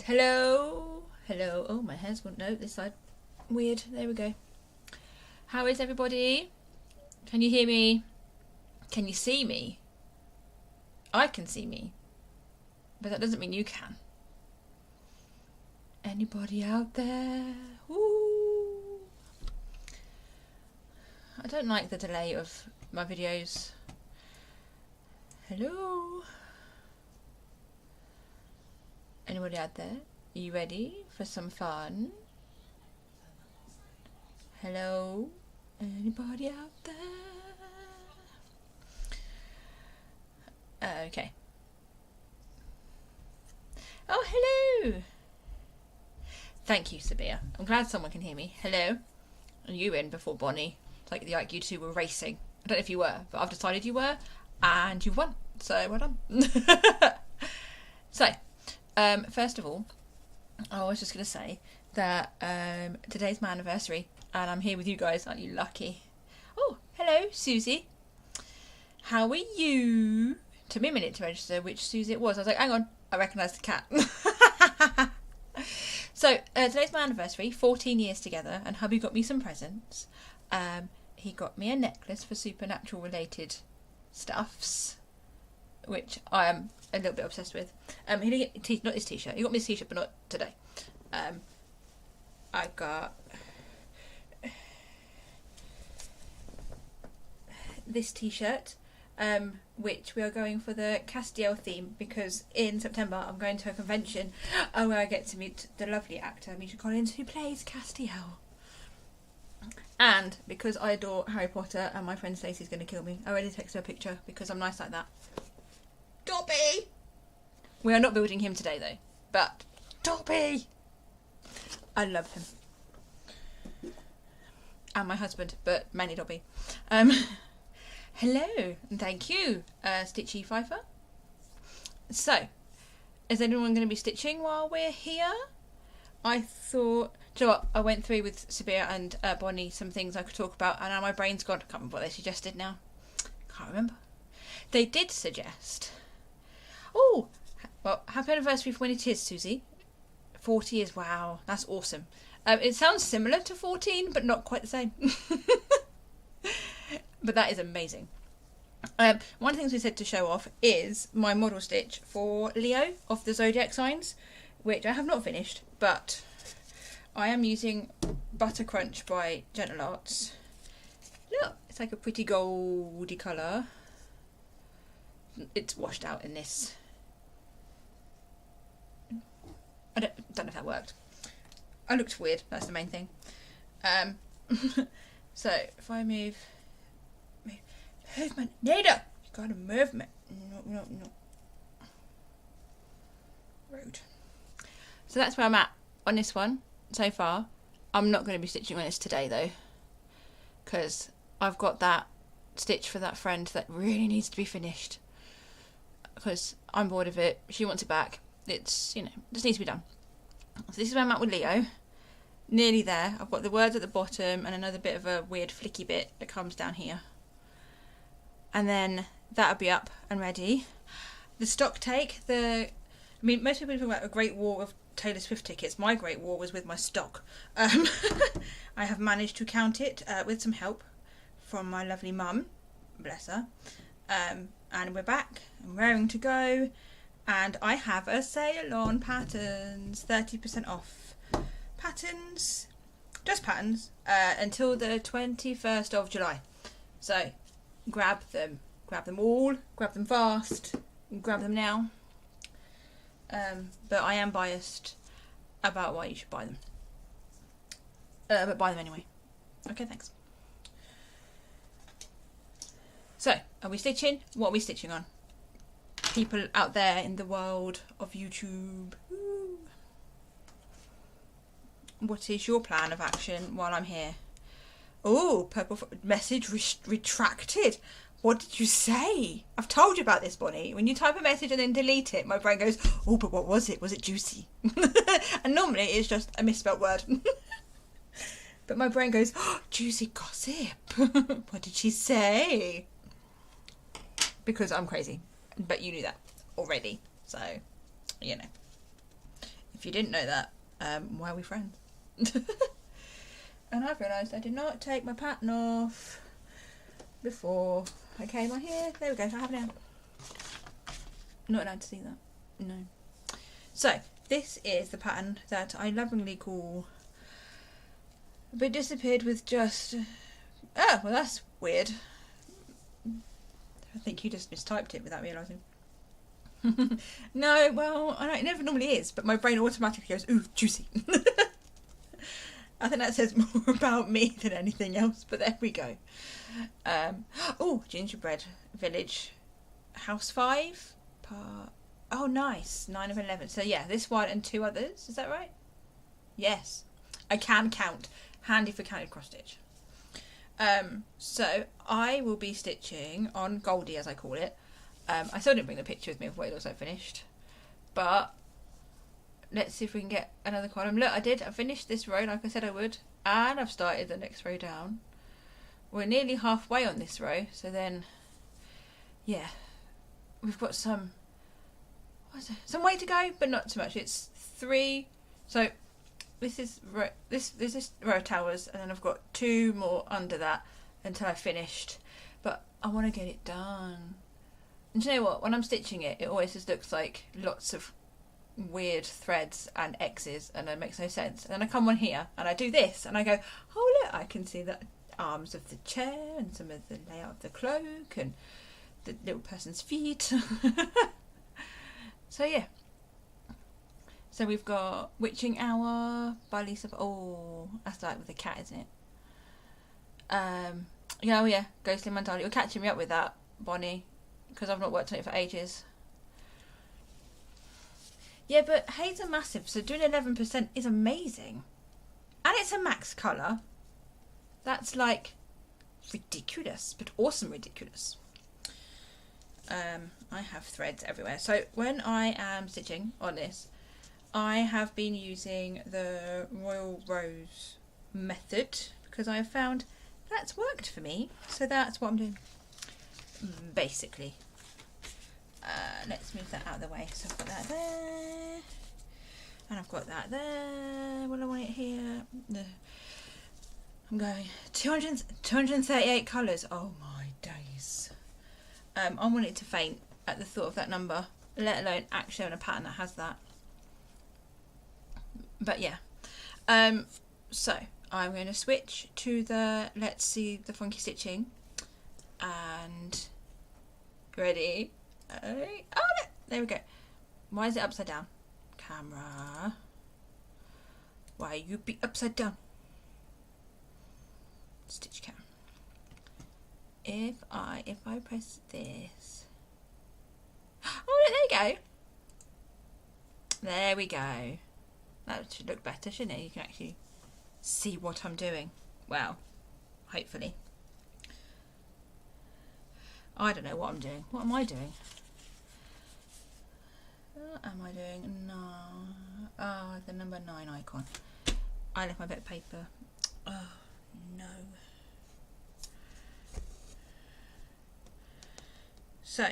And hello. Hello. Oh, my hair's gone. No, this side. Weird. There we go. How is everybody? Can you hear me? Can you see me? I can see me. But that doesn't mean you can. Anybody out there? Woo! I don't like the delay of my videos. Hello? Anybody out there? Are you ready for some fun? Hello? Anybody out there? Okay. Oh, hello! Thank you, Sabia. I'm glad someone can hear me. Hello? Are you in before Bonnie? It's like you two were racing. I don't know if you were, but I've decided you were, and you've won. So, well done. So, first of all, I was just going to say that today's my anniversary, and I'm here with you guys. Aren't you lucky? Oh, hello, Susie. How are you? Took me a minute to register which Susie it was. I was like, hang on, I recognise the cat. So, today's my anniversary, 14 years together, and hubby got me some presents. He got me a necklace for supernatural related stuffs, which I am a little bit obsessed with. He didn't get not this t-shirt. He got me this t-shirt, but not today. I got this t-shirt, which we are going for the Castiel theme, because in September I'm going to a convention where I get to meet the lovely actor Misha Collins, who plays Castiel. And because I adore Harry Potter and my friend Stacey's going to kill me, I already texted her a picture because I'm nice like that. Dobby! We are not building him today though, but Dobby! I love him. And my husband, but mainly Dobby. Hello, and thank you, Stitchy Pfeiffer. So, is anyone going to be stitching while we're here? I thought, do you know what, I went through with Sabia and Bonnie some things I could talk about, and now my brain's gone. I can't remember what they suggested now. Can't remember. They did suggest, oh, well, happy anniversary for when it is, Susie. 40 years, wow, that's awesome. It sounds similar to 14, but not quite the same. But that is amazing. One of the things we said to show off is my model stitch for Leo of the zodiac signs, which I have not finished, but I am using Butter Crunch by Gentle Arts. Look, it's like a pretty goldy colour. It's washed out in this. I don't know if that worked. I looked weird, that's the main thing. So if I move movement, Nada, you got a movement. No. Rude. So that's where I'm at on this one so far. I'm not going to be stitching on this today though, because I've got that stitch for that friend that really needs to be finished, because I'm bored of it. She wants it back. It's, you know, just needs to be done. So this is where I'm at with Leo. Nearly there. I've got the words at the bottom and another bit of a weird flicky bit that comes down here. And then that'll be up and ready. The stock take, most people talk about a Great War of Taylor Swift tickets. My Great War was with my stock. I have managed to count it with some help from my lovely mum. Bless her. And we're back and raring to go. And I have a sale on patterns, 30% off. Patterns, just patterns, until the 21st of July. So grab them all, grab them fast, grab them now. But I am biased about why you should buy them. But buy them anyway. Okay, thanks. So, are we stitching? What are we stitching on? People out there in the world of YouTube. Ooh. What is your plan of action while I'm here? Oh, purple message retracted. What did you say? I've told you about this, Bonnie. When you type a message and then delete it, my brain goes, oh, but what was it? Was it juicy? And normally it's just a misspelt word. But my brain goes, oh, juicy gossip. What did she say? Because I'm crazy. But you knew that already. So, you know. If you didn't know that, why are we friends? And I've realised I did not take my pattern off before I came on here. There we go, I have it now. Not allowed to see that. No. So, this is the pattern that I lovingly call But Disappeared with Just... Oh, well that's weird. I think you just mistyped it without realising. No, well, I know it never normally is, but my brain automatically goes, ooh, juicy. I think that says more about me than anything else, but there we go. Oh, Gingerbread Village House 5 part. Oh, nice. 9 of 11. So yeah, this one and 2 others. Is that right? Yes. I can count. Handy for counted cross stitch. So I will be stitching on Goldie, as I call it. I still didn't bring the picture with me of what it looks like finished, but let's see if we can get another column. Look, I finished this row like I said I would, and I've started the next row down. We're nearly halfway on this row, so then yeah, we've got some way to go, but not too much. It's 3, so this is this row of towers, and then I've got 2 more under that until I've finished, but I want to get it done. And do you know what, when I'm stitching it, it always just looks like lots of weird threads and X's, and it makes no sense. And then I come on here and I do this and I go, oh look, I can see the arms of the chair and some of the layout of the cloak and the little person's feet. So yeah, so we've got Witching Hour by Lisa. Oh, that's like with the cat, isn't it? Oh yeah, Ghostly Mandala. You're catching me up with that, Bonnie, because I've not worked on it for ages. Yeah, but Hayes are massive, so doing 11% is amazing. And it's a max colour. That's like ridiculous, but awesome ridiculous. I have threads everywhere. So when I am stitching on this, I have been using the Royal Rose method because I have found that's worked for me. So that's what I'm doing, basically. Let's move that out of the way. So I've got that there, and I've got that there. Well, I want it here. I'm going 238 colours. Oh my days. I wanted to faint at the thought of that number, let alone actually on a pattern that has that. But yeah. So I'm going to switch to the Let's See the Funky Stitching, and ready. Oh no, there we go. Why is it upside down? Camera, why you be upside down? Stitch cam. If I press this. Oh look, there you go. There we go. That should look better, shouldn't it? You can actually see what I'm doing. Well, hopefully. I don't know what I'm doing. What am I doing? What am I doing? No. Oh, the number 9 icon. I left my bit of paper. Oh, no. So,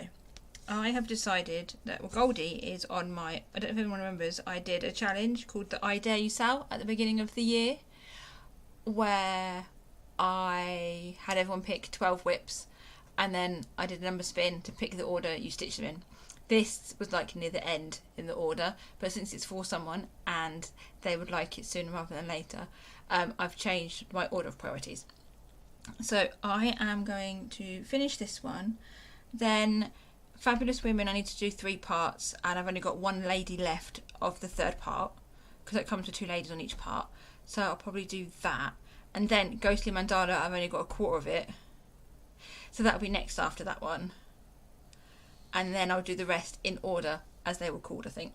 I have decided that, well, Goldie is on my, I don't know if anyone remembers, I did a challenge called the I Dare You Sal at the beginning of the year, where I had everyone pick 12 WIPs, and then I did a number spin to pick the order you stitch them in. This was like near the end in the order, but since it's for someone and they would like it sooner rather than later, I've changed my order of priorities. So I am going to finish this one, then Fabulous Women I need to do 3 parts, and I've only got 1 lady left of the 3rd part because it comes with 2 ladies on each part, so I'll probably do that. And then Ghostly Mandala, I've only got a quarter of it, so that'll be next after that one. And then I'll do the rest in order as they were called, I think.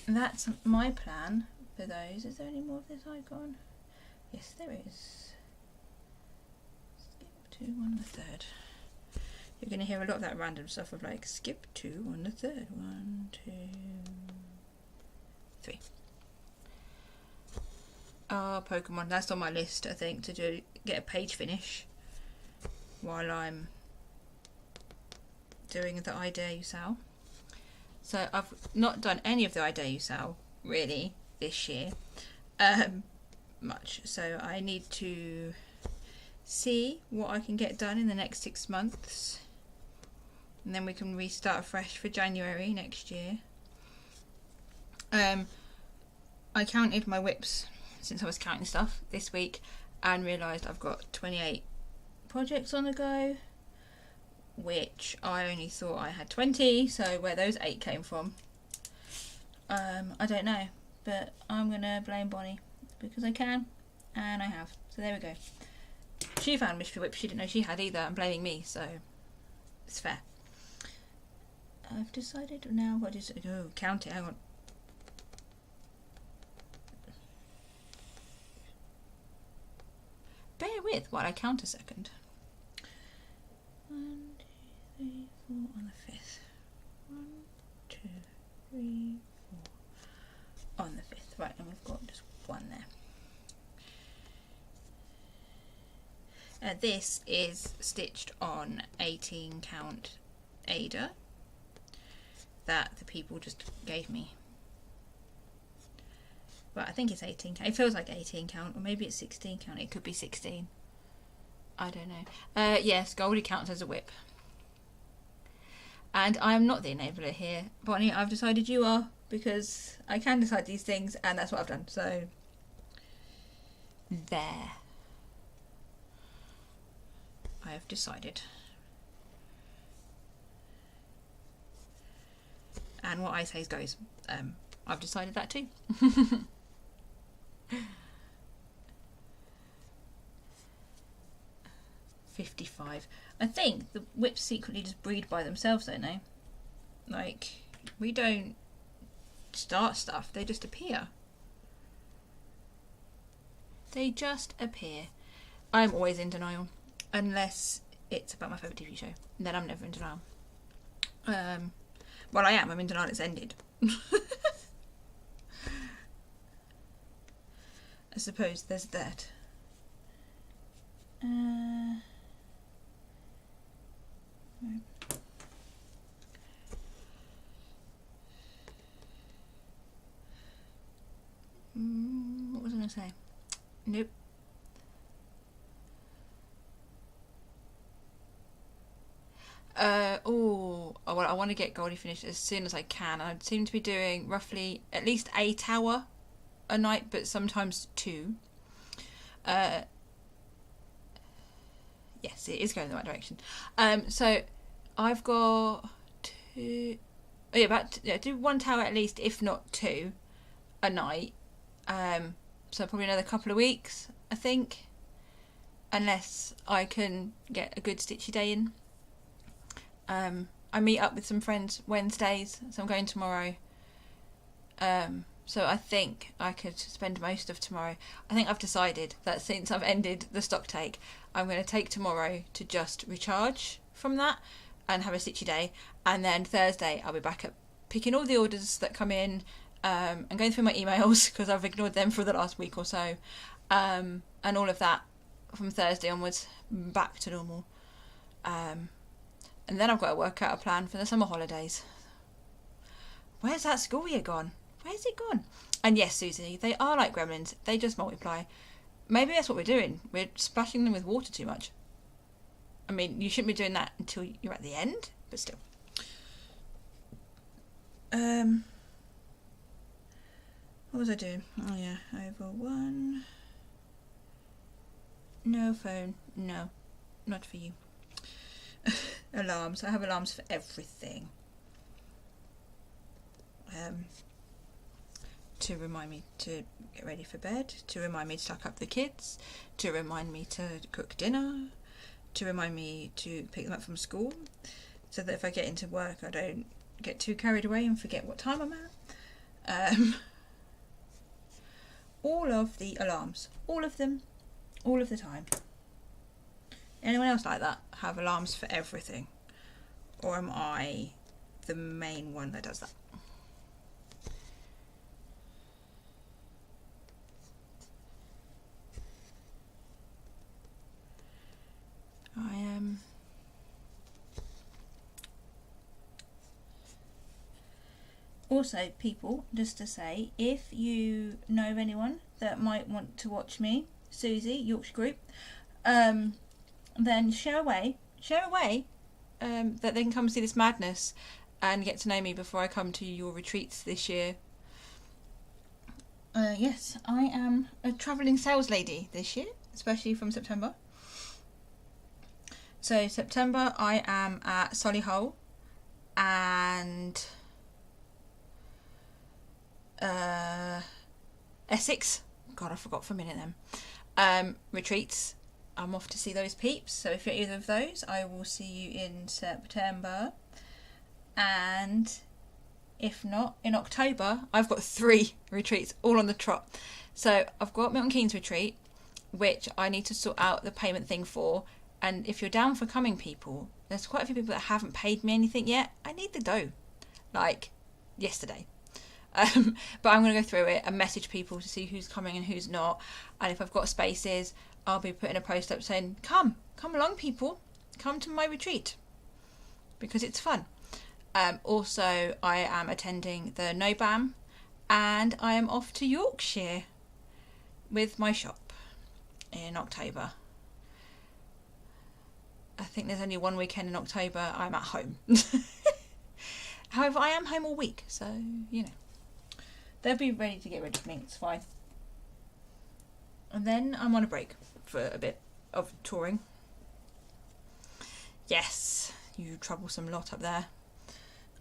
That's my plan for those. Is there any more of this icon? Yes, there is. Skip to 1 1/3. You're going to hear a lot of that random stuff of like skip to 1 1/3. 1, 2, 3. Oh, Pokemon. That's on my list, I think, to do, get a page finish while I'm doing the I Dare You Sal. So I've not done any of the I Dare You sale really this year, much. So I need to see what I can get done in the next 6 months, and then we can restart fresh for January next year. I counted my WIPs since I was counting stuff this week and realised I've got 28 projects on the go, which I only thought I had 20, so where those 8 came from, I don't know, but I'm gonna blame Bonnie because I can, and I have. So there we go. She found mystery WIP she didn't know she had either, and blaming me, so it's fair. I've decided now I've got to just count it. Hang on. Bear with while I count a second. 1, 2, 3, 4 on the 5th. 1, 2, 3, 4 on the 5th. Right, and we've got just 1 there. This is stitched on 18 count Ada that the people just gave me. But I think it's 18 count. It feels like 18 count, or maybe it's 16 count. It could be 16. I don't know. Yes, Goldie counts as a WIP. And I'm not the enabler here. Bonnie, I've decided you are, because I can decide these things, and that's what I've done. So, there. I have decided. And what I say goes. I've decided that too. 55. I think the WIPs secretly just breed by themselves, don't they? Like, we don't start stuff, they just appear. They just appear. I'm always in denial, unless it's about my favourite TV show. Then I'm never in denial. Well, I am. I'm in denial it's ended. I suppose there's that. What was I going to say? Nope. Well, I want to get Goldie finished as soon as I can. I seem to be doing roughly at least 8 hours a night, but sometimes 2. Yes, it is going in the right direction. So I've got 2. Oh yeah, do 1 tower at least, if not 2, a night. So probably another couple of weeks, I think, unless I can get a good stitchy day in. I meet up with some friends Wednesdays, so I'm going tomorrow. So I think I could spend most of tomorrow. I think I've decided that since I've ended the stock take, I'm going to take tomorrow to just recharge from that and have a stitchy day. And then Thursday I'll be back up picking all the orders that come in, and going through my emails because I've ignored them for the last week or so. And all of that from Thursday onwards, back to normal. And then I've got to work out a plan for the summer holidays. Where's that school year gone? Where's it gone? And yes, Susie, they are like gremlins. They just multiply. Maybe that's what we're doing. We're splashing them with water too much. I mean, you shouldn't be doing that until you're at the end, but still. What was I doing? Oh yeah, over 1. No phone. No, not for you. Alarms. I have alarms for everything. To remind me to get ready for bed, to remind me to tuck up the kids, to remind me to cook dinner, to remind me to pick them up from school, so that if I get into work I don't get too carried away and forget what time I'm at. All of the alarms, all of them, all of the time. Anyone else like that? Have alarms for everything? Or am I the main one that does that? I am. Also, people, just to say, if you know of anyone that might want to watch me, Susie, Yorkshire Group, then share away, that they can come see this madness and get to know me before I come to your retreats this year. Yes, I am a travelling sales lady this year, especially from September. So September I am at Solihull and Essex. God, I forgot for a minute then. Retreats. I'm off to see those peeps. So if you're either of those, I will see you in September. And if not, in October, I've got 3 retreats all on the trot. So I've got Milton Keynes retreat, which I need to sort out the payment thing for. And if you're down for coming, people, there's quite a few people that haven't paid me anything yet. I need the dough, like yesterday. But I'm going to go through it and message people to see who's coming and who's not. And if I've got spaces, I'll be putting a post up saying, come along, people, come to my retreat, because it's fun. Also, I am attending the NOBAM, and I am off to Yorkshire with my shop in October. I think there's only one weekend in October I'm at home. However, I am home all week, so, you know. They'll be ready to get rid of me, it's fine. And then I'm on a break for a bit of touring. Yes, you troublesome lot up there.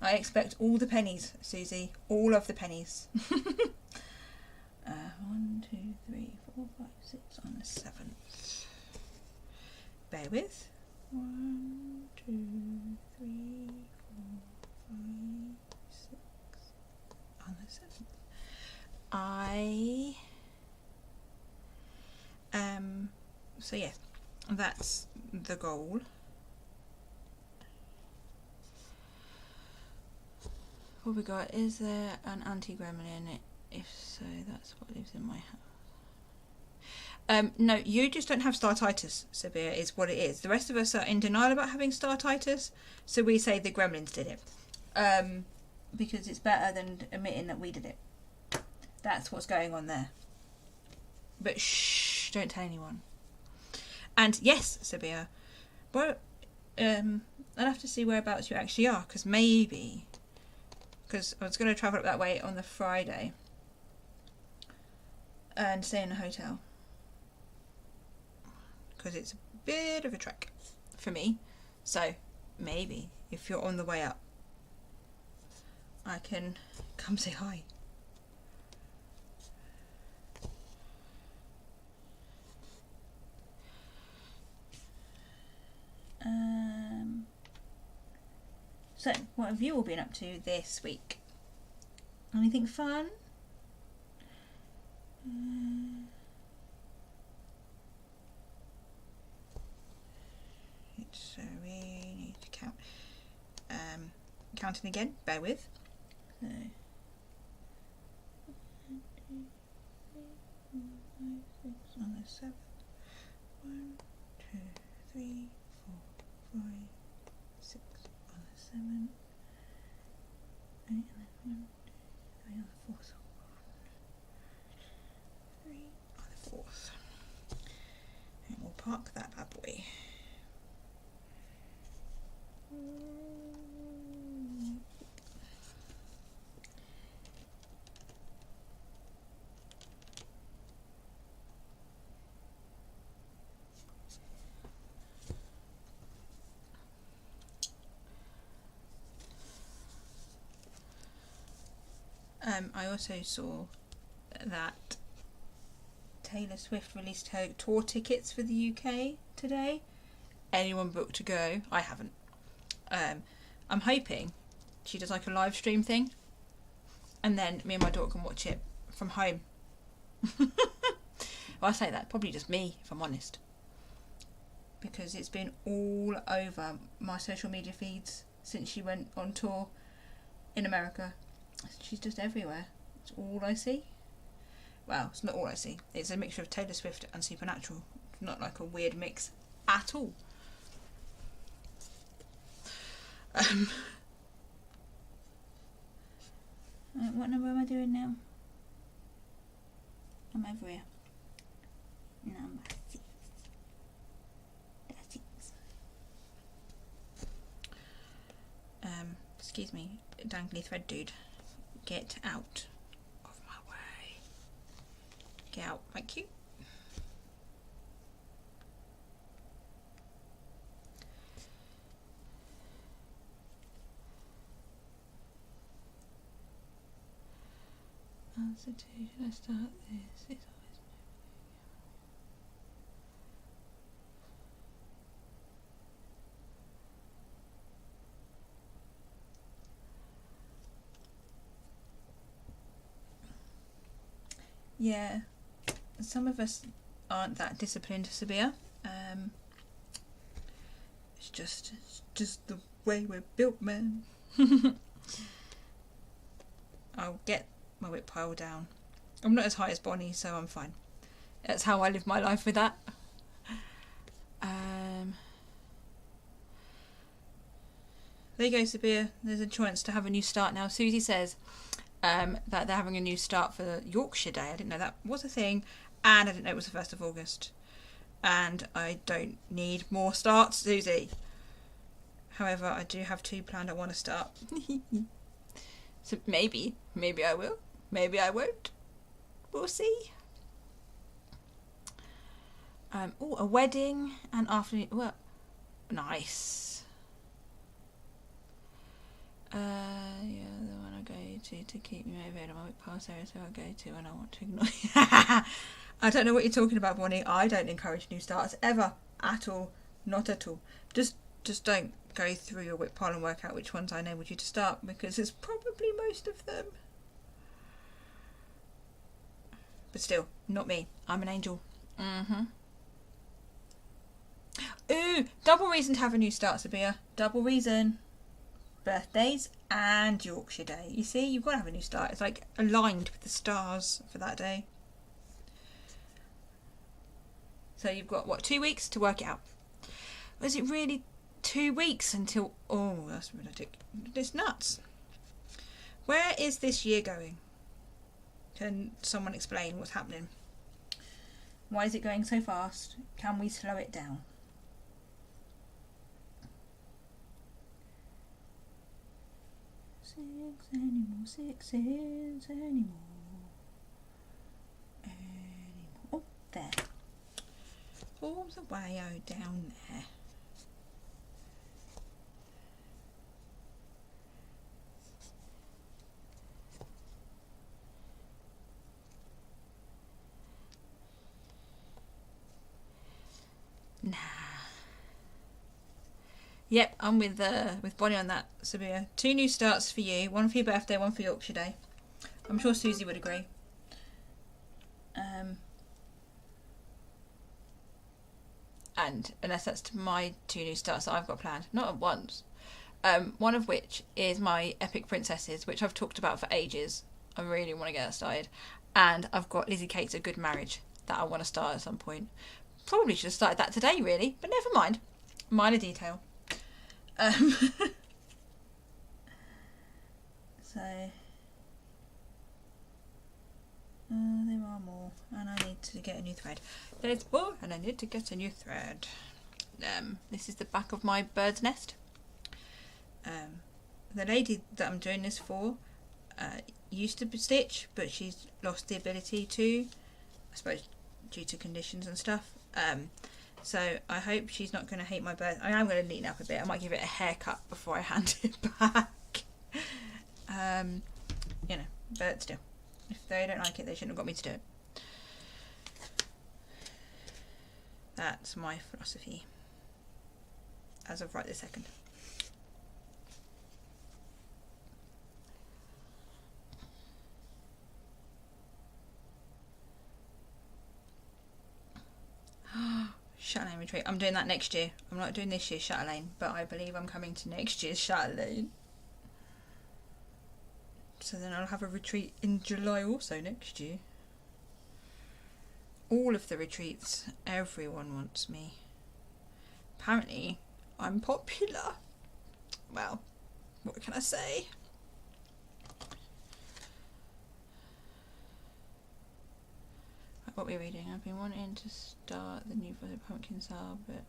I expect all the pennies, Susie. All of the pennies. 1, 2, 3, 4, 5, 6 on the 7th. Bear with. 1, 2, 3, 4, 5, 6 on the 7th. So yes, that's the goal. What we got? Is there an anti-gremlin in it? If so, that's what lives in my house. No, you just don't have startitis, Sabir, is what it is. The rest of us are in denial about having startitis, so we say the gremlins did it. Because it's better than admitting that we did it. That's what's going on there. But shh, don't tell anyone. And yes, Sabir, well, I'll have to see whereabouts you actually are, because maybe, because I was going to travel up that way on the Friday and stay in a hotel, because it's a bit of a trek for me. So maybe if you're on the way up, I can come say hi. So, what have you all been up to this week? Anything fun? So we need to count. Counting again. Bear with. So, 1, 2, 3, 4, 5, 6 on the 7th. 1, 2, 3, 4, 5, 6 on the 7th. 8 and then 1, 2, 3 on the 4th. 3 on the 4th. And we'll park that bad boy. I also saw that Taylor Swift released her tour tickets for the UK today. Anyone booked to go? I haven't. I'm hoping she does like a live stream thing, and then me and my daughter can watch it from home. Well, I say that, probably just me, if I'm honest, because it's been all over my social media feeds since she went on tour in America. She's just everywhere. It's all I see. Well, it's not all I see. It's a mixture of Taylor Swift and Supernatural. It's not like a weird mix at all. What number am I doing now? I'm over here. Number 6. That's 6. Excuse me, dangly thread dude. Get out of my way. Get out, thank you. Answer to, should I start this? It's always yeah, some of us aren't that disciplined, Sabia. It's just the way we're built, man. I'll get my WIP pile down. I'm not as high as Bonnie, so I'm fine. That's how I live my life with that. There you go, Sabia. There's a chance to have a new start now. Susie says that they're having a new start for Yorkshire Day. I didn't know that was a thing, and I didn't know it was the 1st of August. And I don't need more starts, Susie. However, I do have 2 planned I want to start. So maybe I will. Maybe I won't. We'll see. Oh, a wedding and afternoon. Well, nice. Yeah, the one I go to keep me motivated on my WIP past area, so I go to when I want to ignore. I don't know what you're talking about, Bonnie. I don't encourage new starts ever, at all, not at all. Just don't go through your WIP pile and work out which ones I enabled you to start, because it's probably most of them. But still, not me. I'm an angel. Ooh, double reason to have a new start, Sabia. Double reason. Birthdays and Yorkshire Day. You see, you've got to have a new start. It's like aligned with the stars for that day. So you've got, what, 2 weeks to work it out. Was it really 2 weeks until... Oh, that's ridiculous. It's nuts. Where is this year going? Can someone explain what's happening? Why is it going so fast? Can we slow it down? Six anymore, sixes anymore. Oh, there. All the way down there. Nah. Yep, I'm with Bonnie on that, Sabia. 2 new starts for you. 1 for your birthday, 1 for Yorkshire Day. I'm sure Susie would agree. And unless that's my 2 new starts that I've got planned. Not at once. One of which is my Epic Princesses, which I've talked about for ages. I really want to get that started. And I've got Lizzie Kate's A Good Marriage that I want to start at some point. Probably should have started that today, really. But never mind. Minor detail. So there are more, and I need to get a new thread. There's more, and I need to get a new thread. This is the back of my bird's nest. The lady that I'm doing this for used to stitch, but she's lost the ability to, I suppose, due to conditions and stuff. So I hope she's not going to hate my bird. I am going to neaten up a bit. I might give it a haircut before I hand it back. You know, but still, if they don't like it, they shouldn't have got me to do it. That's my philosophy as of right this second. Chatelaine retreat. I'm doing that next year. I'm not doing this year's Chatelaine, but I believe I'm coming to next year's Chatelaine. So then I'll have a retreat in July also next year. All of the retreats, everyone wants me. Apparently, I'm popular. Well, what can I say? what we're reading. I've been wanting to start the new pumpkin sale, but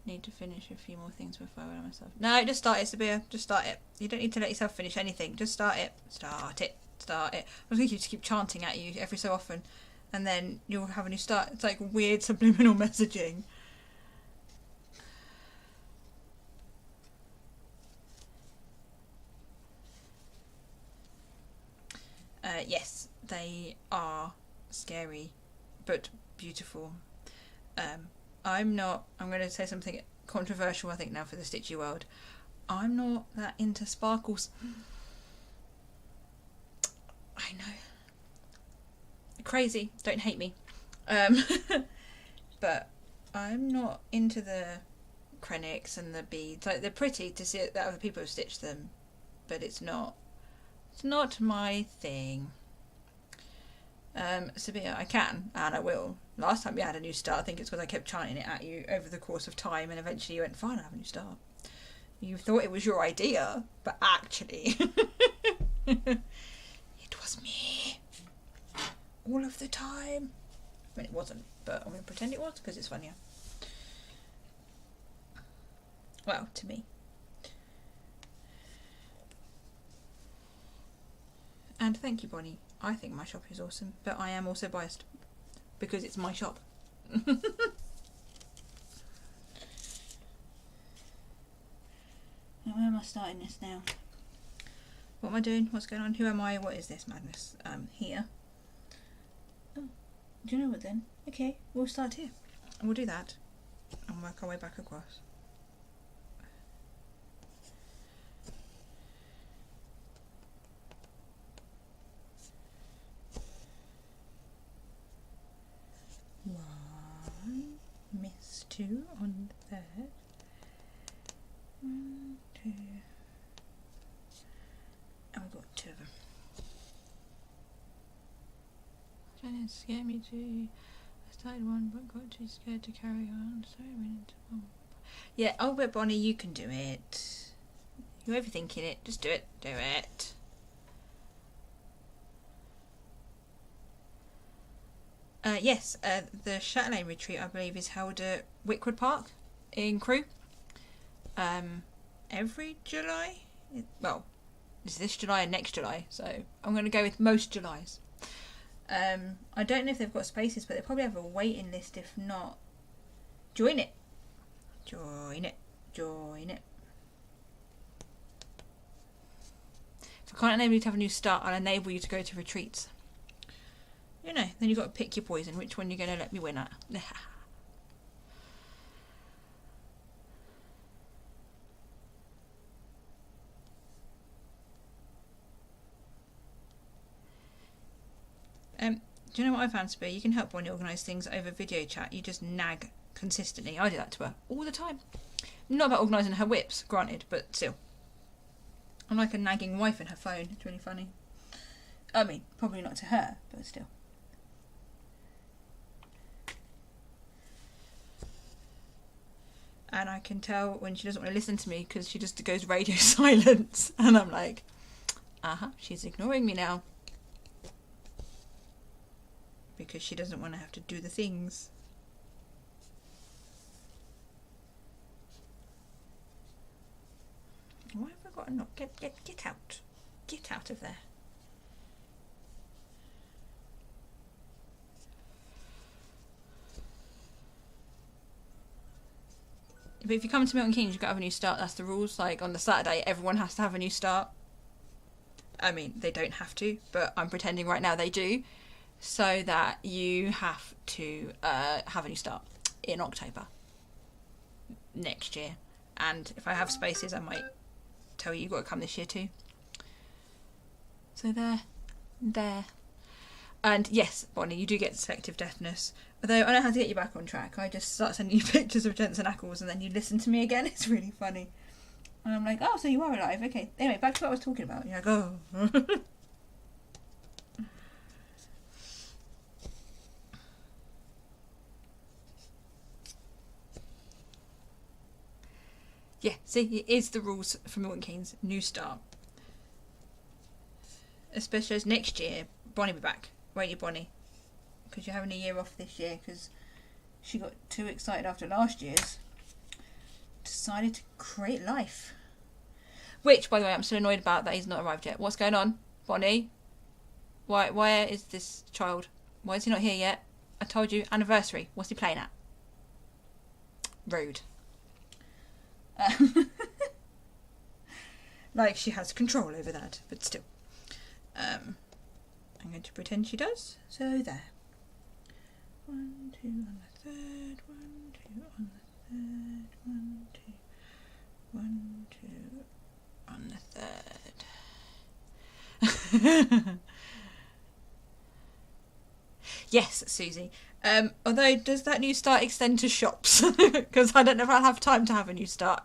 need to finish a few more things before I allow myself. No, just start it, Sabia. Just start it. You don't need to let yourself finish anything. Just start it. Start it. Start it. I was going to just keep chanting at you every so often, and then you'll have a new start. It's like weird subliminal messaging. Yes, they are scary, but beautiful. I'm going to say something controversial, I think, now for the Stitchy world. I'm not that into sparkles. I know. Crazy, don't hate me. But I'm not into the Krennics and the beads. Like, they're pretty to see that other people have stitched them, but it's not my thing. Sabia, I can, and I will. Last time we had a new start, I think it's because I kept chanting it at you over the course of time, and eventually you went, fine, I'll have a new start. You thought it was your idea, but actually it was me. All of the time. I mean, it wasn't, but I'm going to pretend it was because it's funnier. Well, to me. And thank you, Bonnie. I think my shop is awesome, but I am also biased because it's my shop. Where am I starting this now? What am I doing? What's going on? Who am I? What is this madness? Here. Oh, do you know what then? Okay, we'll start here. And we'll do that and work our way back across. Miss 2 on the third. 1, 2, and we've got 2 of them. Trying to scare me too. I started one but got too scared to carry on, so I went into one. Yeah, oh but Bonnie, you can do it. You're overthinking it. Just do it. Do it. Yes, the Chatelaine retreat, I believe, is held at Wickwood Park in Crewe. Every July? Well, it's this July and next July, so I'm going to go with most Julys. I don't know if they've got spaces, but they probably have a waiting list. If not, join it. Join it. Join it. If I can't enable you to have a new start, I'll enable you to go to retreats. You know, then you've got to pick your poison. Which one you're going to let me win at? Do you know what I found, Spear? You can help Bonnie organise things over video chat. You just nag consistently. I do that to her all the time. Not about organising her WIPs, granted, but still. I'm like a nagging wife in her phone. It's really funny. I mean, probably not to her, but still. And I can tell when she doesn't want to listen to me because she just goes radio silence. And I'm like, she's ignoring me now. Because she doesn't want to have to do the things. Why have I got a knock? Get out. Get out of there. But if you come to Milton Keynes, you've got to have a new start. That's the rules. Like, on the Saturday, everyone has to have a new start. I mean, they don't have to, but I'm pretending right now they do. So that you have to have a new start in October next year. And if I have spaces, I might tell you you've got to come this year too. So there. And yes, Bonnie, you do get selective deafness. Although I know how to get you back on track. I just start sending you pictures of Jensen Ackles and then you listen to me again. It's really funny. And I'm like, oh, so you are alive. Okay. Anyway, back to what I was talking about. You're like, oh. Yeah, see, it is the rules for Milton Keynes. New start. Especially as next year, Bonnie will be back. Won't you, Bonnie? because you're having a year off this year because she got too excited after last year's. Decided to create life. Which, by the way, I'm still annoyed about that he's not arrived yet. What's going on, Bonnie? Where is this child? Why is he not here yet? I told you, anniversary. What's he playing at? Rude. Like she has control over that, but still. I'm going to pretend she does. So there. 1, 2 on the third. 1, 2 on the third. 1, 2. 1, 2 on the third. Yes, Susie. Although, does that new start extend to shops? Because I don't know if I'll have time to have a new start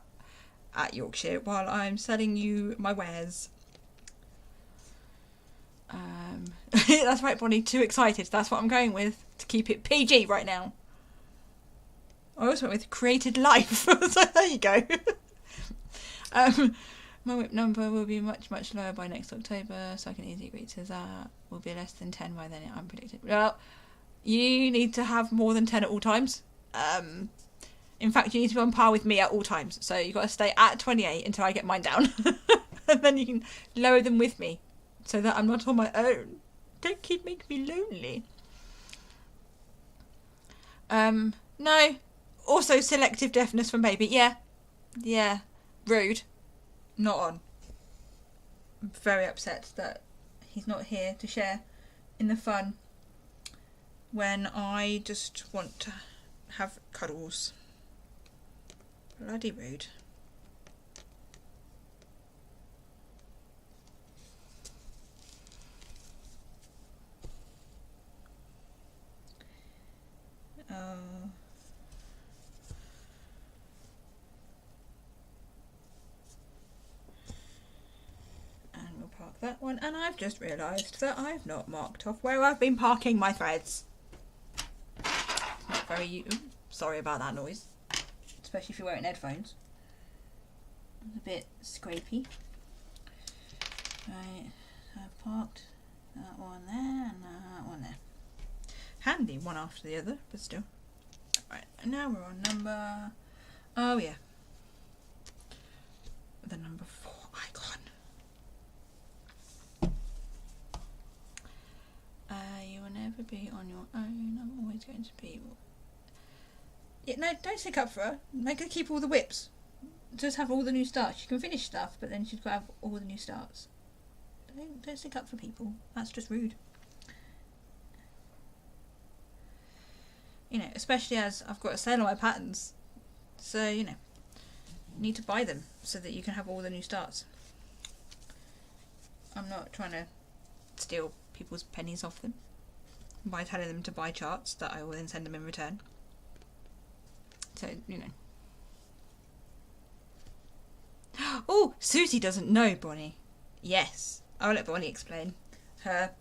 at Yorkshire while I'm selling you my wares. That's right, Bonnie. Too excited. That's what I'm going with to keep it PG right now. I also went with created life. So there you go. My WIP number will be much, much lower by next October, so I can easily agree to that. Will be less than 10 by then, I'm predicted. Well, you need to have more than 10 at all times. In fact, you need to be on par with me at all times. So you've got to stay at 28 until I get mine down. And then you can lower them with me so that I'm not on my own. Don't keep making me lonely. No. Also selective deafness from baby. Yeah. Rude. Not on. I'm very upset that he's not here to share in the fun when I just want to have cuddles. Bloody rude. And we'll park that one. And I've just realised that I've not marked off where I've been parking my threads. It's not very... sorry about that noise. Especially if you're wearing headphones. It's a bit scrapey. Right, so I've parked that one there and that one there. Handy one after the other, but still. Right, and now we're on number... oh yeah. The number 4 icon. You will never be on your own. I'm always going to be... yeah, no, don't stick up for her. Make her keep all the WIPs. Just have all the new starts. She can finish stuff, but then she's got to have all the new starts. Don't stick up for people. That's just rude. You know, especially as I've got a sale on my patterns. So, you know, need to buy them so that you can have all the new starts. I'm not trying to steal people's pennies off them by telling them to buy charts that I will then send them in return. So, you know. Oh, Susie doesn't know, Bonnie. Yes, I'll let Bonnie explain her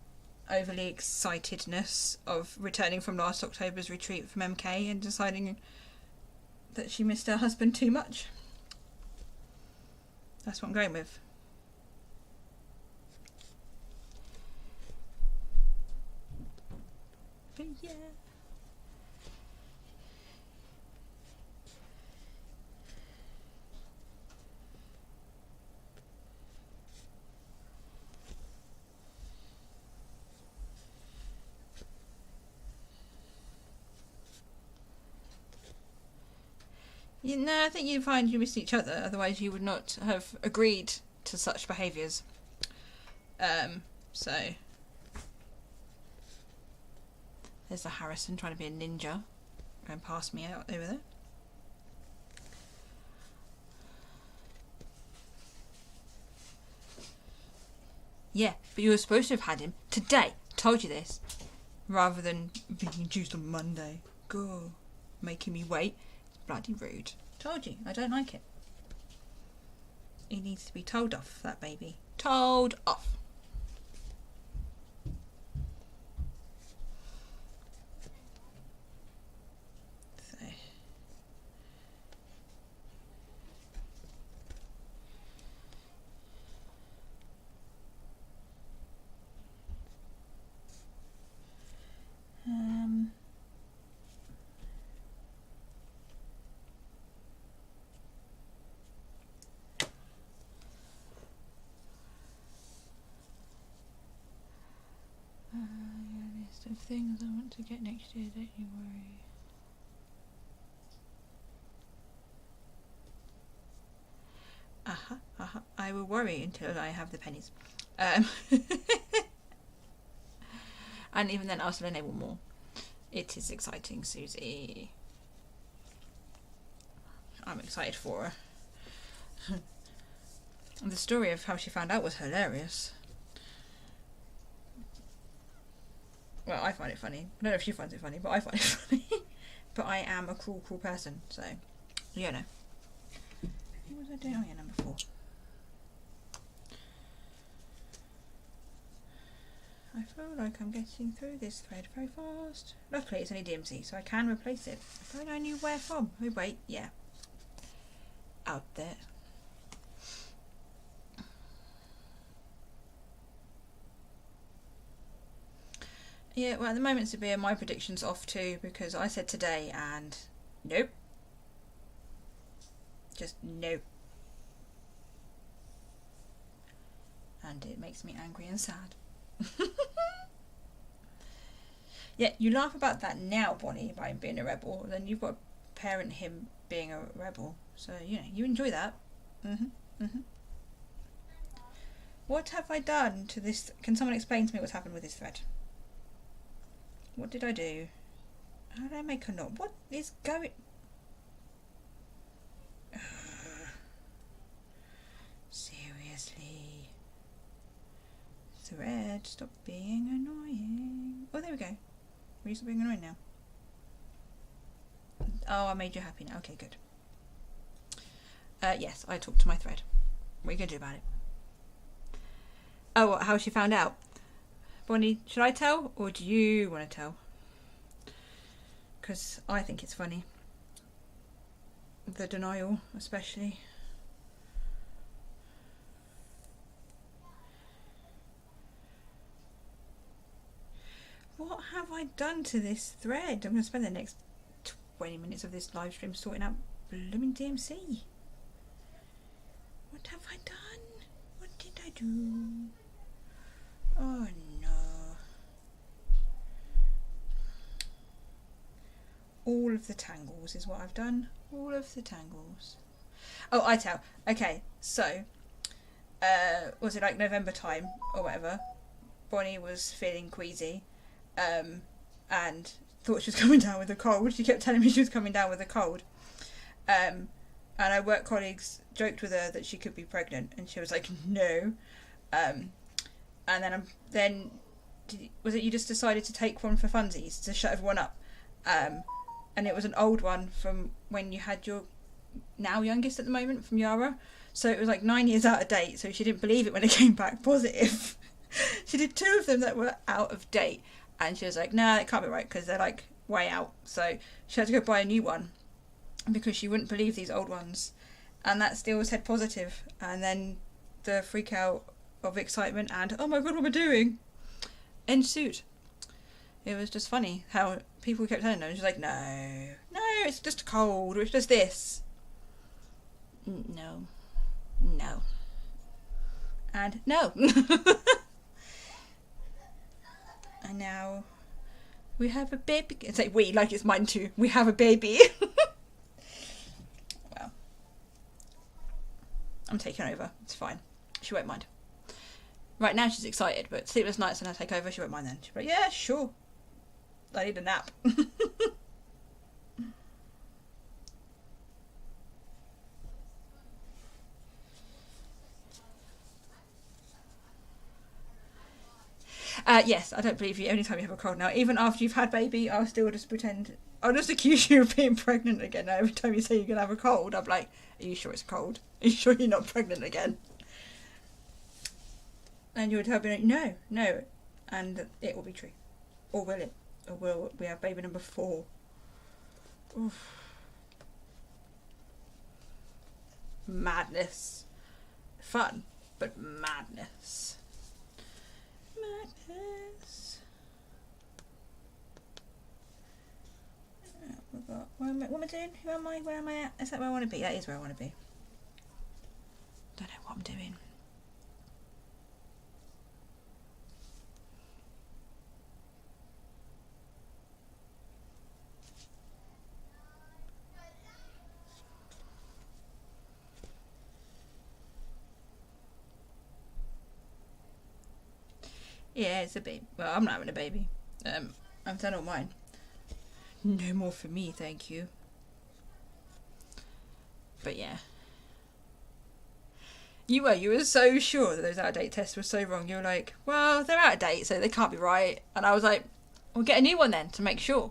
overly excitedness of returning from last October's retreat from MK and deciding that she missed her husband too much. That's what I'm going with. But yeah. No, I think you'd find you missed each other, otherwise you would not have agreed to such behaviours. So... there's the Harrison trying to be a ninja, going past me out over there. Yeah, but you were supposed to have had him today. Told you this. Rather than being induced on Monday. Go, making me wait. Bloody rude. Told you, I don't like it. He needs to be told off, that baby. Told off. So. things I want to get next year, don't you worry. I will worry until I have the pennies. And even then I'll still enable more. It is exciting, Susie. I'm excited for her. The story of how she found out was hilarious. Well, I find it funny. I don't know if she finds it funny, but I find it funny. But I am a cruel, cruel person, so, you know. What was I doing? Oh yeah, number 4. I feel like I'm getting through this thread very fast. Luckily it's only DMC, so I can replace it. If only I knew where from. Oh wait, yeah. Out there. Yeah, well at the moment, Sabia, my prediction's off too, because I said today and nope. Just nope. And it makes me angry and sad. Yeah, you laugh about that now, Bonnie, about him being a rebel. Then you've got to parent him being a rebel. So, you know, you enjoy that. What have I done to this? Can someone explain to me what's happened with this thread? What did I do? How did I make a knot? What is going... Seriously. Thread, stop being annoying. Oh, there we go. Will you stop being annoying now? Oh, I made you happy now. Okay, good. Yes, I talked to my thread. What are you going to do about it? Oh, what, how she found out? Bonnie, should I tell or do you want to tell? Because I think it's funny. The denial, especially. What have I done to this thread? I'm going to spend the next 20 minutes of this live stream sorting out blooming DMC. What have I done? What did I do? Oh no. All of the tangles is what I've done. All of the tangles. Oh, I tell. Okay, so, was it like November time or whatever? Bonnie was feeling queasy. And thought she was coming down with a cold. She kept telling me she was coming down with a cold. And our work colleagues joked with her that she could be pregnant, and she was like, no. And then was it you just decided to take one for funsies to shut everyone up? And it was an old one from when you had your now youngest at the moment, from Yara. So it was like 9 years out of date, so she didn't believe it when it came back positive. She did 2 of them that were out of date. And she was like, nah, it can't be right because they're like way out. So she had to go buy a new one because she wouldn't believe these old ones. And that still said positive. And then the freak out of excitement and, oh my God, what am I doing? Ensued. It was just funny how people kept telling her. And she was like, no, it's just a cold. Or it's just this. No. And no. And now we have a baby. It's like we, like it's mine too. We have a baby. Well, I'm taking over. It's fine. She won't mind. Right now she's excited, but sleepless nights when I take over, she won't mind then. She'll be like, yeah, sure. I need a nap. Yes, I don't believe you. Anytime you have a cold now, even after you've had baby, I'll still just pretend. I'll just accuse you of being pregnant again. Now, every time you say you're gonna have a cold, I'm like, "Are you sure it's a cold? Are you sure you're not pregnant again?" And you'll tell me, no, and it will be true, or will it? Or will we have baby number 4? Oof. Madness, fun, but madness. Madness. What am I doing? Who am I? Where am I at? Is that where I want to be? That is where I want to be. Don't know what I'm doing. Yeah, it's a baby. Well, I'm not having a baby. I've done all mine. No more for me, thank you. But yeah. You were so sure that those out of date tests were so wrong. You were like, well, they're out of date, so they can't be right. And I was like, we'll get a new one then to make sure.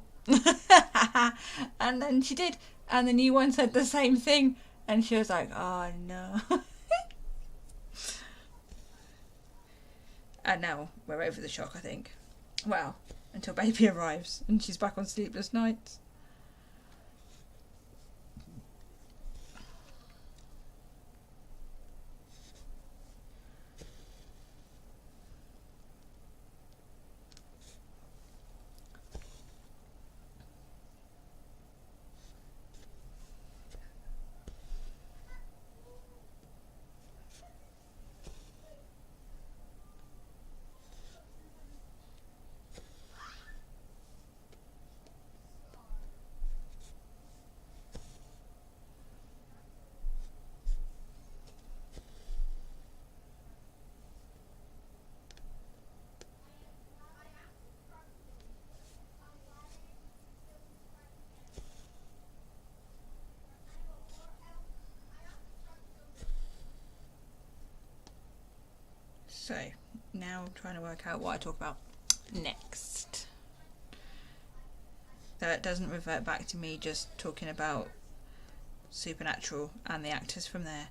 And then she did. And the new one said the same thing. And she was like, oh no. And now we're over the shock, I think. Well, until baby arrives and she's back on sleepless nights. So, now I'm trying to work out what I talk about next. That doesn't revert back to me just talking about Supernatural and the actors from there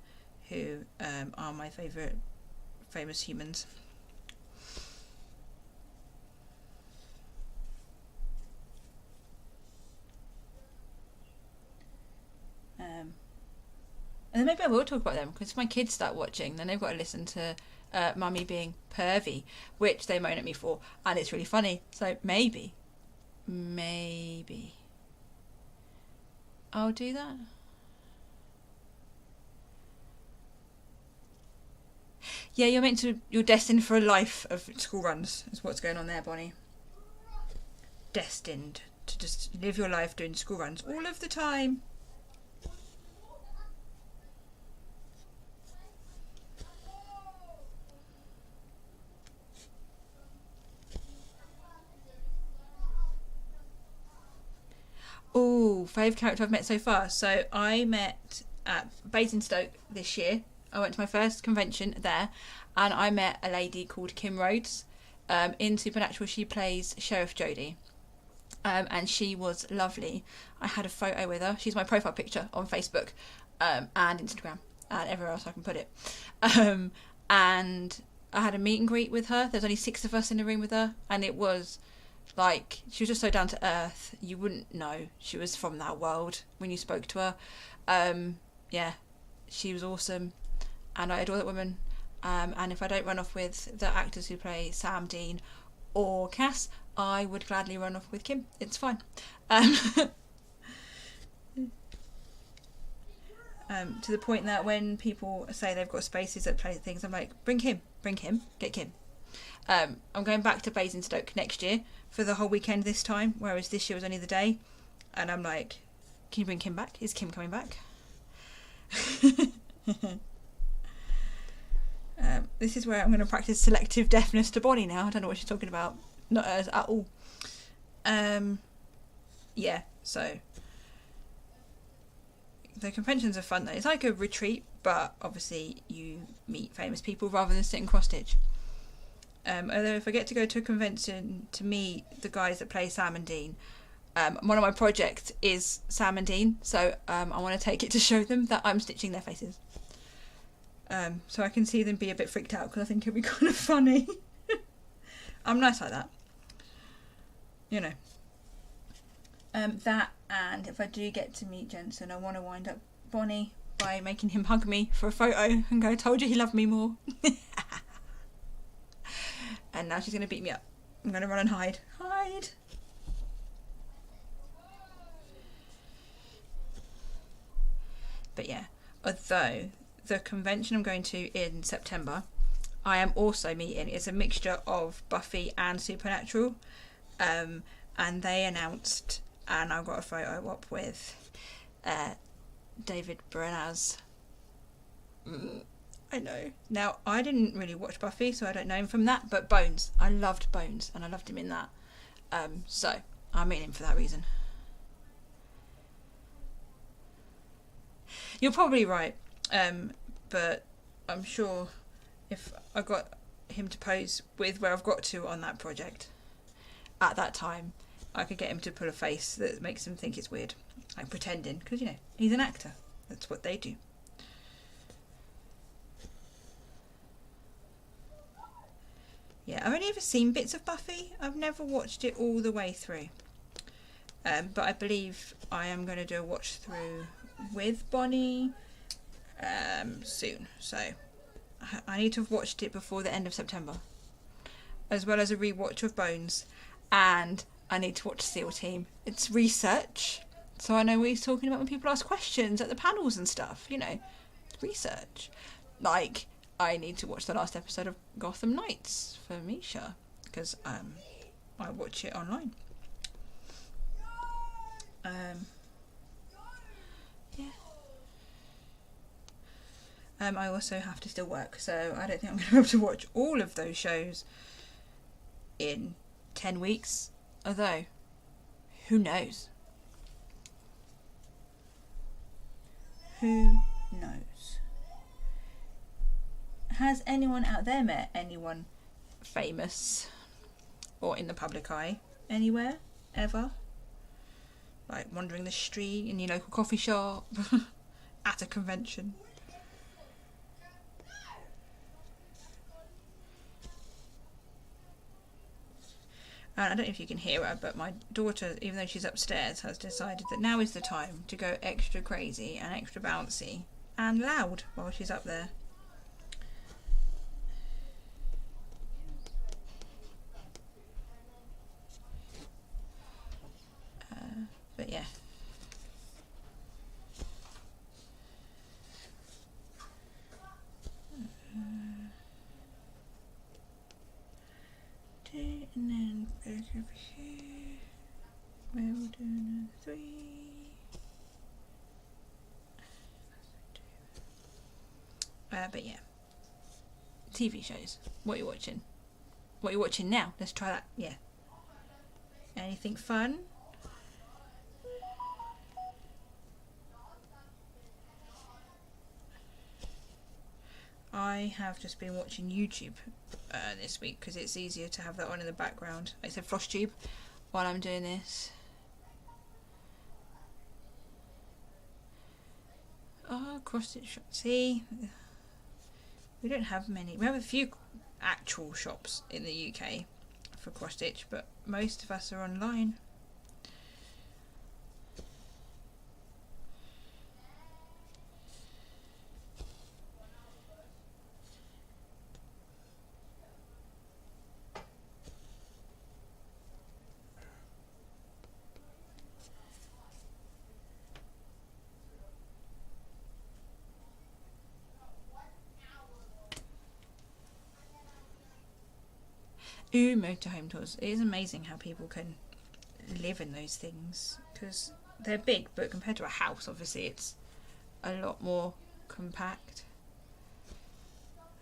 who are my favourite famous humans. And then maybe I will talk about them, because if my kids start watching, then they've got to listen to Mummy being pervy, which they moan at me for, and it's really funny. So maybe I'll do that. Yeah, you're destined for a life of school runs, is what's going on there, Bonnie. Destined to just live your life doing school runs all of the time. Oh, favourite character I've met so far. So I met at Basingstoke this year. I went to my first convention there, and I met a lady called Kim Rhodes. In Supernatural, she plays Sheriff Jodie, and she was lovely. I had a photo with her. She's my profile picture on Facebook and Instagram and everywhere else I can put it. And I had a meet and greet with her. There's only 6 of us in the room with her, and it was like, she was just so down to earth. You wouldn't know she was from that world when you spoke to her. Yeah, she was awesome, and I adore that woman. And if I don't run off with the actors who play Sam, Dean or Cass, I would gladly run off with Kim. It's fine. To the point that when people say they've got spaces that play things, I'm like, bring Kim, get Kim. I'm going back to Basingstoke next year for the whole weekend this time, whereas this year was only the day. And I'm like, can you bring Kim back? Is Kim coming back? This is where I'm going to practice selective deafness to Bonnie now. I don't know what she's talking about. Not us at all. Yeah, so the conventions are fun though. It's like a retreat, but obviously you meet famous people rather than sitting cross stitch. Although if I get to go to a convention to meet the guys that play Sam and Dean, one of my projects is Sam and Dean, so I want to take it to show them that I'm stitching their faces. So I can see them be a bit freaked out, because I think it'll be kind of funny. I'm nice like that. You know. That, and if I do get to meet Jensen, I want to wind up Bonnie by making him hug me for a photo and go, told you he loved me more. And now she's going to beat me up. I'm going to run and hide. Hide! But yeah, although the convention I'm going to in September, I am also meeting, it's a mixture of Buffy and Supernatural, and they announced, and I've got a photo up with David Brennaz. I know. Now, I didn't really watch Buffy, so I don't know him from that, but Bones. I loved Bones, and I loved him in that. So, I'm in him for that reason. You're probably right, but I'm sure if I got him to pose with where I've got to on that project at that time, I could get him to pull a face that makes him think it's weird. Like pretending, because, you know, he's an actor. That's what they do. Yeah, I've only ever seen bits of Buffy. I've never watched it all the way through. But I believe I am going to do a watch through with Bonnie soon. So I need to have watched it before the end of September, as well as a rewatch of Bones, and I need to watch SEAL Team. It's research, so I know what he's talking about when people ask questions at the panels and stuff. You know, it's research. Like, I need to watch the last episode of Gotham Knights for Misha, because I watch it online. Yeah. I also have to still work, so I don't think I'm going to be able to watch all of those shows in 10 weeks. Although, who knows? Who knows? Has anyone out there met anyone famous or in the public eye anywhere, ever? Like wandering the street, in your local coffee shop, at a convention? And I don't know if you can hear her, but my daughter, even though she's upstairs, has decided that now is the time to go extra crazy and extra bouncy and loud while she's up there. But yeah. And then back over here. We're doing a 3. But yeah. TV shows. What are you watching? What are you watching now? Let's try that. Yeah. Anything fun? I have just been watching YouTube this week because it's easier to have that on in the background. I said Flosstube while I'm doing this. Oh, cross-stitch shop. See, we don't have many. We have a few actual shops in the UK for cross-stitch, but most of us are online. Ooh, motorhome tours. It is amazing how people can live in those things, because they're big, but compared to a house, obviously, it's a lot more compact.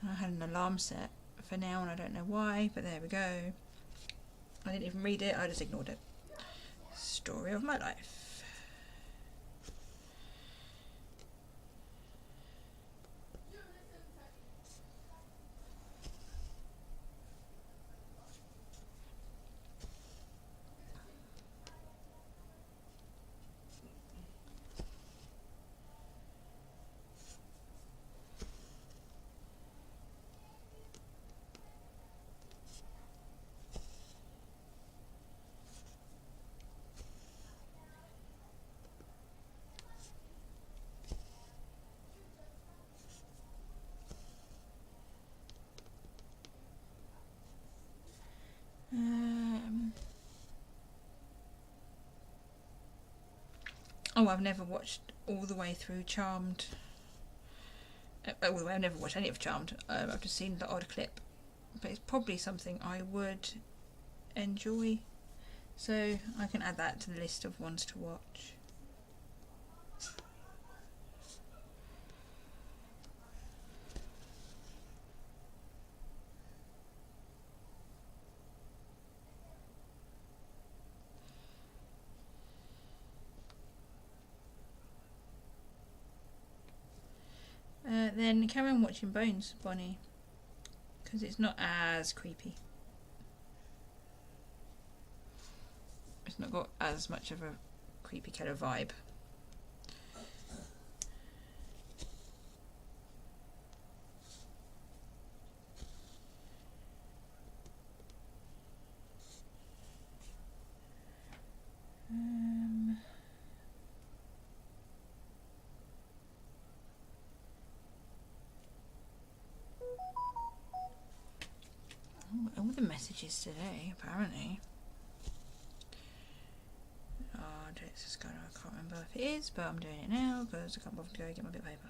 I had an alarm set for now, and I don't know why, but there we go. I didn't even read it, I just ignored it. Story of my life. Oh, I've never watched all the way through Charmed. All the way, I've never watched any of Charmed. I've just seen the odd clip, but it's probably something I would enjoy, so I can add that to the list of ones to watch. then carry on watching Bones, Bonnie, because it's not as creepy. It's not got as much of a creepy killer vibe. All the messages today, apparently. Oh, it's just kind of, I can't remember if it is, but I'm doing it now because I can't bother to go get my bit of paper.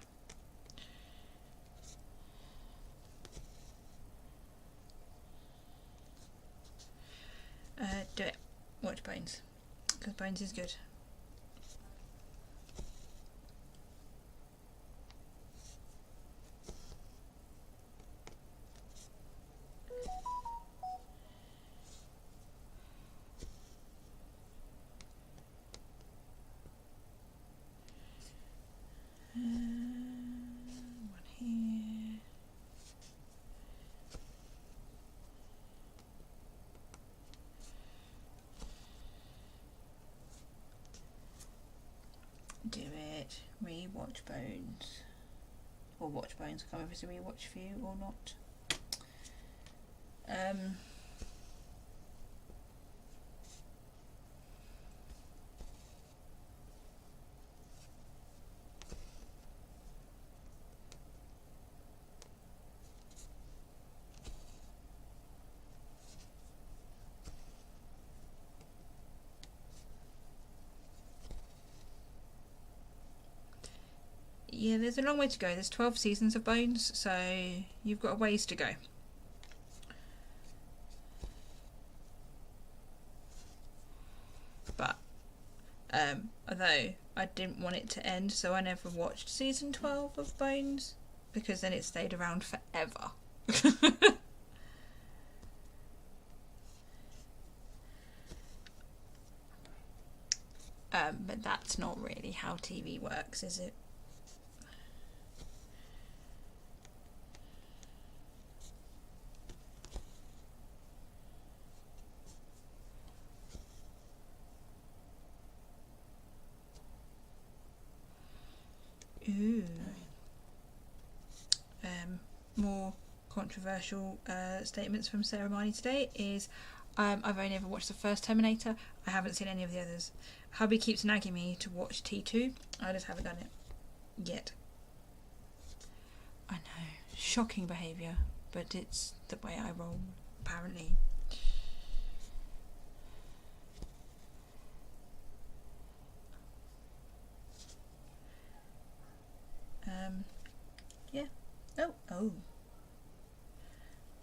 Do it. Watch Bones, because Bones is good. One here. Do it. Rewatch Bones. Or watch Bones. I can't remember if it's a rewatch for you or not. Yeah, there's a long way to go. There's 12 seasons of Bones, so you've got a ways to go. But although I didn't want it to end, so I never watched season 12 of Bones, because then it stayed around forever. But that's not really how TV works, is it? Ooh. More controversial statements from Sarah Marnie today is I've only ever watched the first Terminator. I haven't seen any of the others. Hubby keeps nagging me to watch T2. I just haven't done it yet. I know, shocking behaviour, but it's the way I roll, apparently. Yeah. Oh.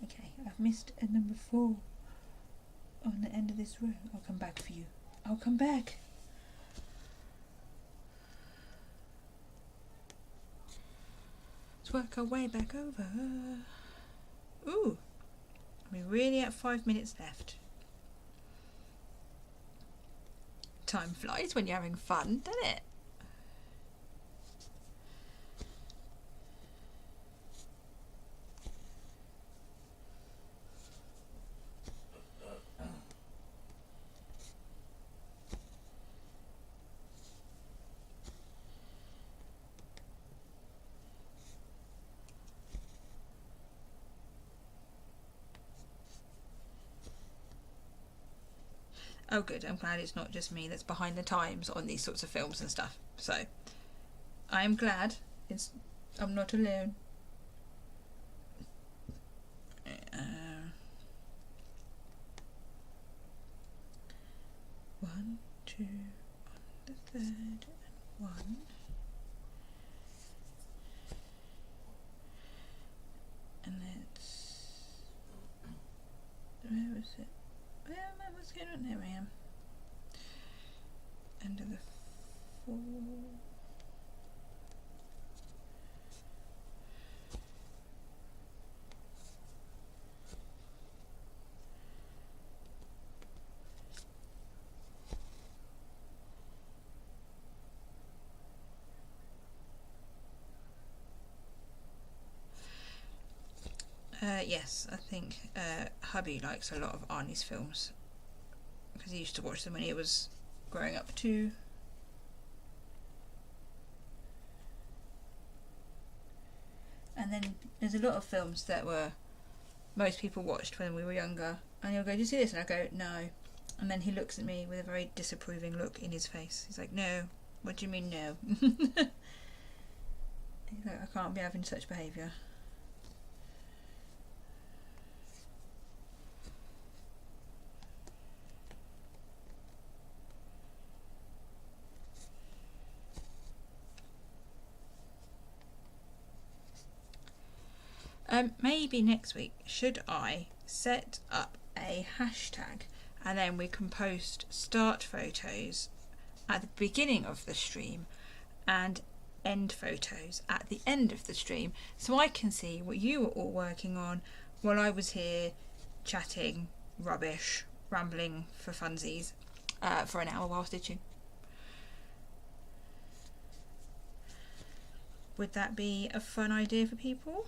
Okay, I've missed a number 4 on the end of this row. I'll come back for you. I'll come back. Let's work our way back over. Ooh. We're really at 5 minutes left. Time flies when you're having fun, doesn't it? Oh good, I'm glad it's not just me that's behind the times on these sorts of films and stuff. So, I am glad I'm not alone. 1, 2 on the 3rd, and 1. And let's... Where was it? What's going on? There I am. Under the 4. Yes, I think hubby likes a lot of Arnie's films because he used to watch them when he was growing up too. And then there's a lot of films that most people watched when we were younger, and he'll go, "Do you see this?" And I go, "No." And then he looks at me with a very disapproving look in his face. He's like, "No, what do you mean no?" He's like, "I can't be having such behaviour." Maybe next week, should I set up a hashtag and then we can post start photos at the beginning of the stream and end photos at the end of the stream, so I can see what you were all working on while I was here chatting rubbish, rambling for funsies for an hour while stitching. Would that be a fun idea for people?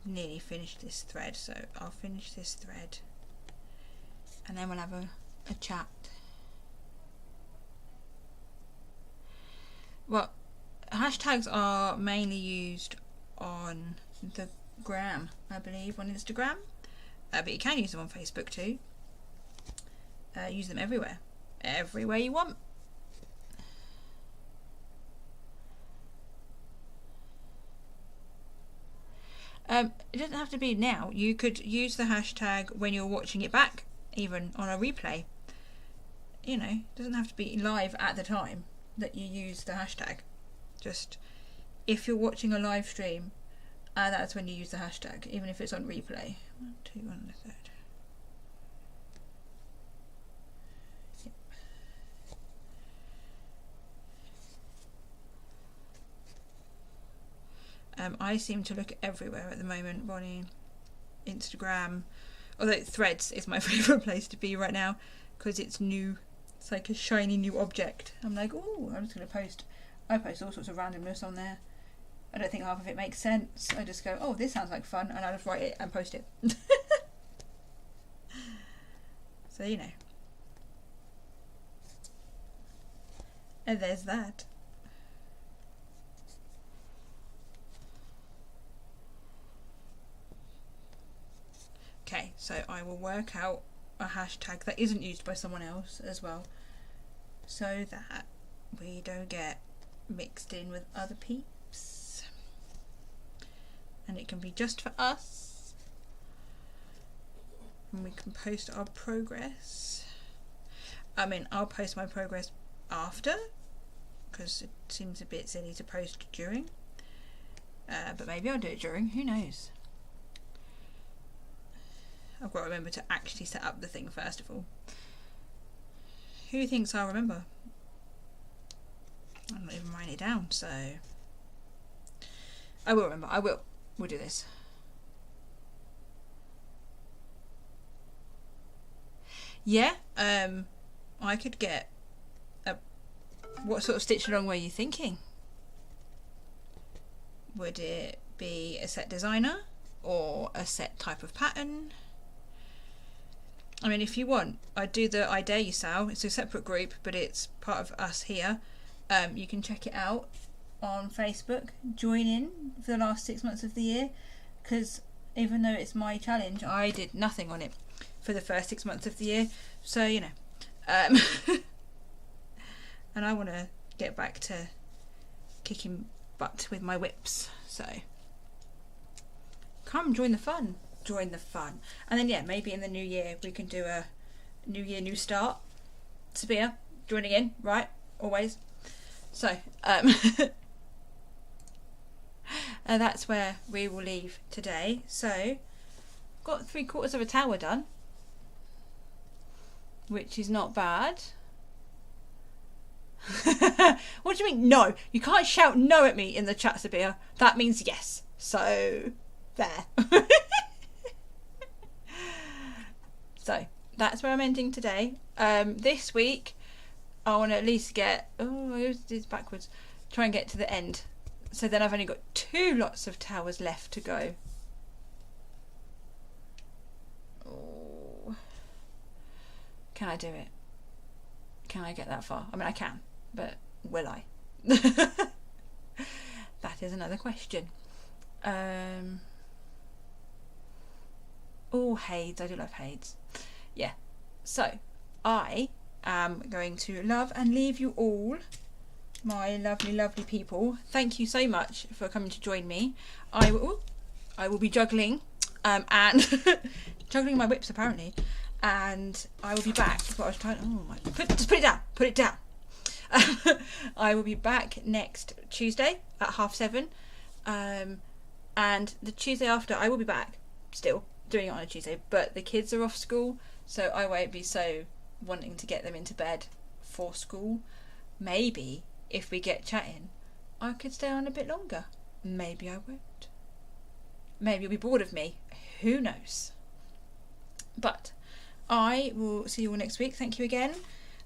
Nearly finished this thread, so I'll finish this thread and then we'll have a chat. Well, hashtags are mainly used on the gram, I believe, on Instagram, but you can use them on Facebook too. Use them everywhere you want. It doesn't have to be now. You could use the hashtag when you're watching it back, even on a replay. You know, it doesn't have to be live at the time that you use the hashtag. Just if you're watching a live stream, that's when you use the hashtag, even if it's on replay. 1, 2, 1, 3. I seem to look everywhere at the moment, Bonnie. Instagram, although Threads is my favourite place to be right now because it's new. It's like a shiny new object. I'm like, oh, I'm just going to post. I post all sorts of randomness on there. I don't think half of it makes sense. I just go, oh, this sounds like fun, and I just write it and post it. So, you know. And there's that. Okay, so I will work out a hashtag that isn't used by someone else as well, so that we don't get mixed in with other peeps, and it can be just for us, and we can post our progress. I mean, I'll post my progress after because it seems a bit silly to post during, but maybe I'll do it during, who knows. I've got to remember to actually set up the thing first of all. Who thinks I'll remember? I'm not even writing it down, so I will remember. I will. We'll do this. Yeah, I could get a... What sort of stitch along were you thinking? Would it be a set designer or a set type of pattern? I mean, if you want, I do the I Dare You sale. It's a separate group, but it's part of us here. You can check it out on Facebook. Join in for the last 6 months of the year, because even though it's my challenge, I did nothing on it for the first 6 months of the year. So, you know. And I want to get back to kicking butt with my WIPs. So, come join the fun. Join the fun. And then, yeah, maybe in the new year we can do a new year, new start. Sabia, joining in, right? Always. So, that's where we will leave today. So, got 3/4 of a tower done, which is not bad. What do you mean no? You can't shout no at me in the chat, Sabia. That means yes. So there. So that's where I'm ending today. This week I want to at least get, it's backwards, try and get to the end. So then I've only got 2 lots of towers left to go. Oh. Can I do it? Can I get that far? I mean, I can, but will I? That is another question. Oh, Hades. I do love Hades. Yeah. So, I am going to love and leave you all, my lovely, lovely people. Thank you so much for coming to join me. I will be juggling, and juggling my whips apparently, and I will be back. That's what I was trying. Oh my! Just put it down. Put it down. I will be back next Tuesday at 7:30, and the Tuesday after I will be back still doing it on a Tuesday. But the kids are off school, so I won't be so wanting to get them into bed for school. Maybe if we get chatting, I could stay on a bit longer. Maybe I won't. Maybe you'll be bored of me. Who knows? But I will see you all next week. Thank you again.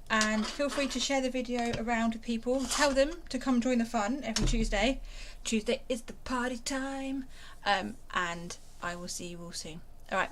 And feel free to share the video around with people. Tell them to come join the fun every Tuesday. Tuesday is the party time. And I will see you all soon. Alright,